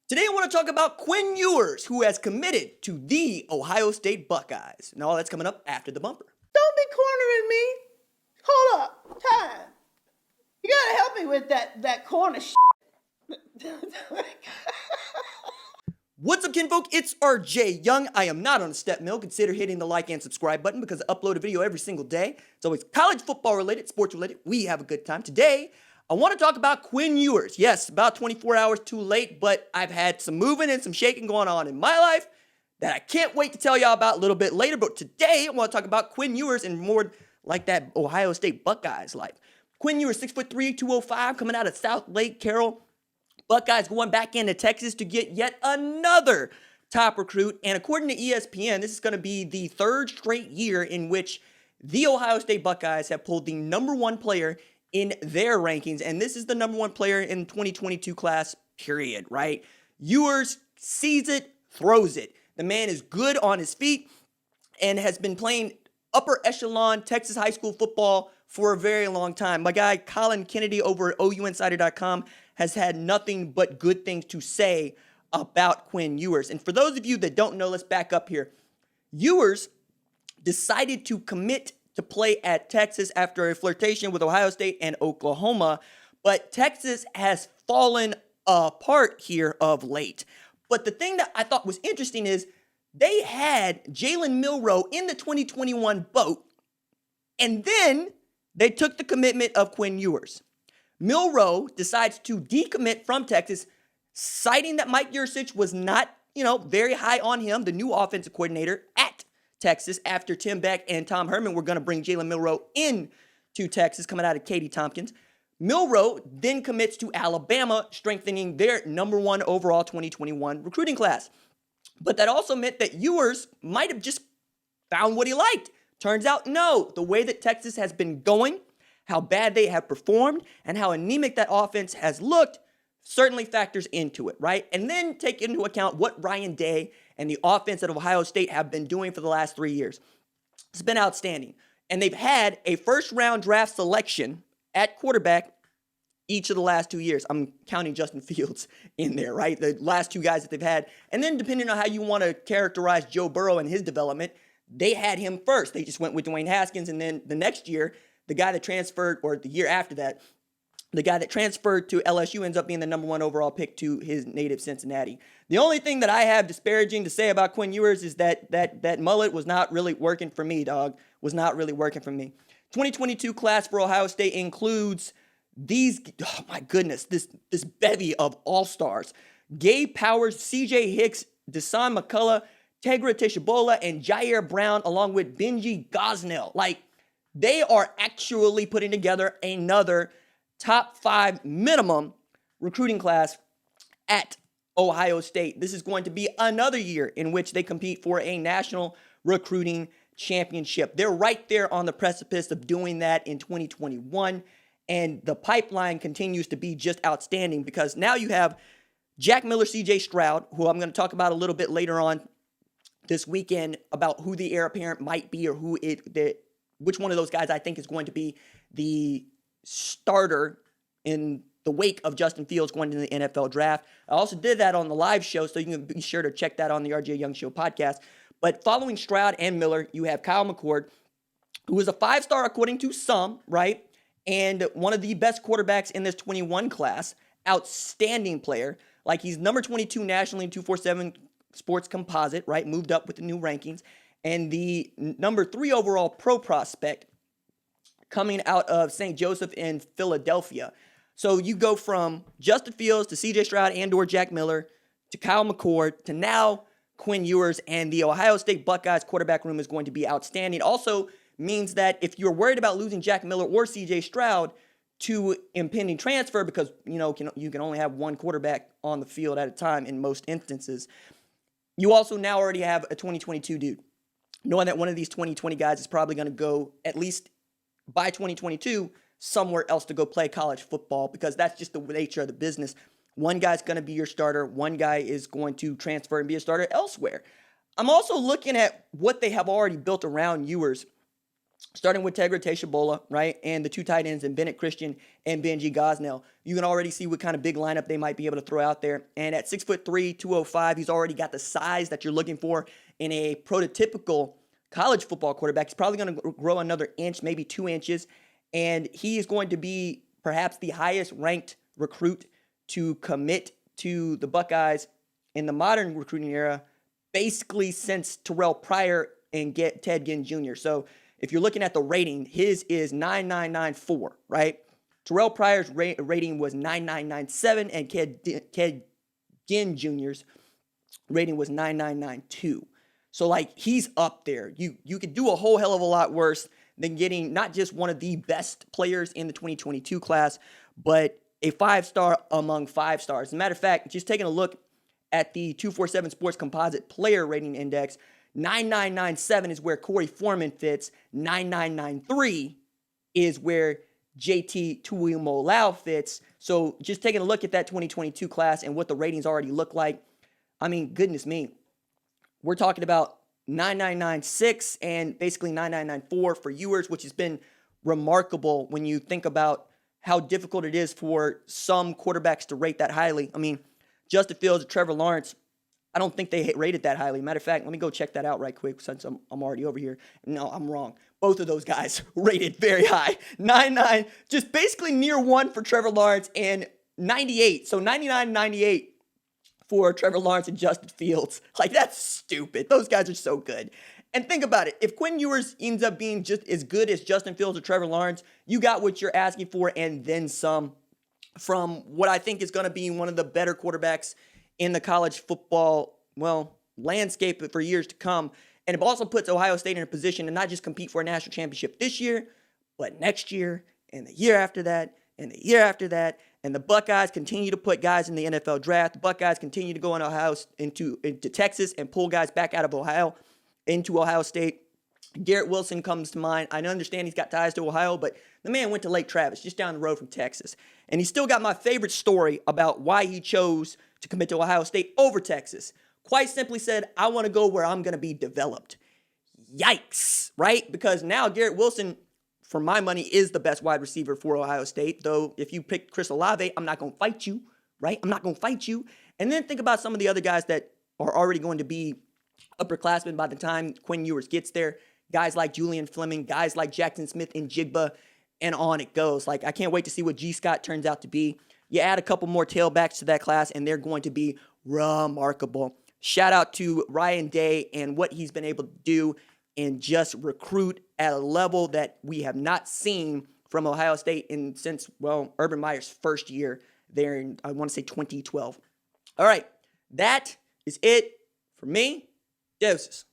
Today I want to talk about Quinn Ewers, who has committed to the Ohio State Buckeyes. And all that's coming up after the bumper. Don't be cornering me. Hold up. Time. You gotta help me with that corner shit. What's up, kinfolk? It's RJ Young. I am not on a step mill. Consider hitting the like and subscribe button because I upload a video every single day. It's always college football related, sports related. We have a good time. Today, I want to talk about Quinn Ewers. Yes, about 24 hours too late, but I've had some moving and some shaking going on in my life that I can't wait to tell y'all about a little bit later. But today, I want to talk about Quinn Ewers and more like that Ohio State Buckeyes life. Quinn Ewers, 6'3", 205, coming out of South Lake Carroll. Buckeyes going back into Texas to get yet another top recruit. And according to ESPN, this is going to be the third straight year in which the Ohio State Buckeyes have pulled the number one player in their rankings. And this is the number one player in the 2022 class, period, right? Ewers sees it, throws it. The man is good on his feet and has been playing upper echelon Texas high school football for a very long time. My guy, Colin Kennedy over at OUinsider.com has had nothing but good things to say about Quinn Ewers. And for those of you that don't know, let's back up here. Ewers decided to commit to play at Texas after a flirtation with Ohio State and Oklahoma, but Texas has fallen apart here of late. But the thing that I thought was interesting is they had Jalen Milroe in the 2021 boat, and then they took the commitment of Quinn Ewers. Milroe decides to decommit from Texas, citing that Mike Yurcich was not, very high on him, the new offensive coordinator at Texas, after Tim Beck and Tom Herman were going to bring Jalen Milroe in to Texas, coming out of Katy Tompkins. Milroe then commits to Alabama, strengthening their number one overall 2021 recruiting class. But that also meant that Ewers might have just found what he liked. Turns out, no. The way that Texas has been going, how bad they have performed, and how anemic that offense has looked certainly factors into it, right? And then take into account what Ryan Day and the offense at Ohio State have been doing for the last 3 years. It's been outstanding. And they've had a first-round draft selection at quarterback each of the last 2 years. I'm counting Justin Fields in there, right? The last two guys that they've had. And then depending on how you want to characterize Joe Burrow and his development, they had him first. They just went with Dwayne Haskins. And then the next year, the guy that transferred, or the year after that, the guy that transferred to LSU ends up being the number one overall pick to his native Cincinnati. The only thing that I have disparaging to say about Quinn Ewers is that mullet was not really working for me, dog. Was not really working for me. 2022 class for Ohio State includes these, oh my goodness, this bevy of all-stars. Gabe Powers, CJ Hicks, Desan McCullough, Tegra Tishabola, and Jair Brown, along with Benji Gosnell. Like, they are actually putting together another top 5 minimum recruiting class at Ohio State. This is going to be another year in which they compete for a national recruiting championship. They're right there on the precipice of doing that in 2021. And the pipeline continues to be just outstanding because now you have Jack Miller, CJ Stroud, who I'm going to talk about a little bit later on this weekend about who the heir apparent might be or which one of those guys I think is going to be the starter in the wake of Justin Fields going to the NFL draft. I also did that on the live show, so you can be sure to check that on the RJ Young Show podcast. But following Stroud and Miller, you have Kyle McCord, who is a 5-star according to some, right? And one of the best quarterbacks in this 21 class. Outstanding player. Like, he's number 22 nationally in 247 Sports Composite, right? Moved up with the new rankings. And the number 3 overall pro prospect coming out of St. Joseph in Philadelphia. So you go from Justin Fields to CJ Stroud and/or Jack Miller to Kyle McCord to now Quinn Ewers, and the Ohio State Buckeyes quarterback room is going to be outstanding. Also means that if you're worried about losing Jack Miller or CJ Stroud to impending transfer, because you can only have one quarterback on the field at a time in most instances, you also now already have a 2022 dude. Knowing that one of these 2020 guys is probably going to go, at least by 2022, somewhere else to go play college football, because that's just the nature of the business. One guy's going to be your starter. One guy is going to transfer and be a starter elsewhere. I'm also looking at what they have already built around Ewers starting with Tegra Teshabola, right? And the two tight ends, and Bennett Christian and Benji Gosnell. You can already see what kind of big lineup they might be able to throw out there. And at 6'3", 205, he's already got the size that you're looking for in a prototypical college football quarterback. He's probably going to grow another inch, maybe 2 inches. And he is going to be perhaps the highest ranked recruit to commit to the Buckeyes in the modern recruiting era, basically since Terrell Pryor and Ted Ginn Jr. So if you're looking at the rating, his is 9994, right? Terrell Pryor's rating was 9997, and Ted Ginn Jr.'s rating was 9992. So, like, he's up there. You could do a whole hell of a lot worse than getting not just one of the best players in the 2022 class, but a 5-star among 5 stars. As a matter of fact, just taking a look at the 247 Sports Composite Player Rating Index, 9997 is where Corey Foreman fits. 9993 is where JT Tuimoloau fits. So just taking a look at that 2022 class and what the ratings already look like, I mean, goodness me. We're talking about 9996 and basically 9994 for Ewers, which has been remarkable when you think about how difficult it is for some quarterbacks to rate that highly. I mean, Justin Fields and Trevor Lawrence, I don't think they rated that highly. Matter of fact, let me go check that out right quick since I'm already over here. No, I'm wrong. Both of those guys rated very high. 99, just basically near 1 for Trevor Lawrence, and 98. So 99, 98 for Trevor Lawrence and Justin Fields. Like, that's stupid. Those guys are so good. And think about it. If Quinn Ewers ends up being just as good as Justin Fields or Trevor Lawrence, you got what you're asking for and then some from what I think is going to be one of the better quarterbacks in the college football, landscape for years to come. And it also puts Ohio State in a position to not just compete for a national championship this year, but next year and the year after that and the year after that. And the Buckeyes continue to put guys in the NFL draft. The Buckeyes continue to go into Texas and pull guys back out of Ohio into Ohio State. Garrett Wilson comes to mind. I understand he's got ties to Ohio, but the man went to Lake Travis, just down the road from Texas. And he still got my favorite story about why he chose to commit to Ohio State over Texas. Quite simply said, I want to go where I'm going to be developed. Yikes, right? Because now Garrett Wilson, for my money, is the best wide receiver for Ohio State. Though if you pick Chris Olave, I'm not going to fight you, right? I'm not going to fight you. And then think about some of the other guys that are already going to be upperclassmen by the time Quinn Ewers gets there. Guys like Julian Fleming, guys like Jackson Smith and Jigba, and on it goes. Like, I can't wait to see what G. Scott turns out to be. You add a couple more tailbacks to that class, and they're going to be remarkable. Shout out to Ryan Day and what he's been able to do and just recruit at a level that we have not seen from Ohio State since Urban Meyer's first year there in, I want to say, 2012. All right, that is it for me. Deuces.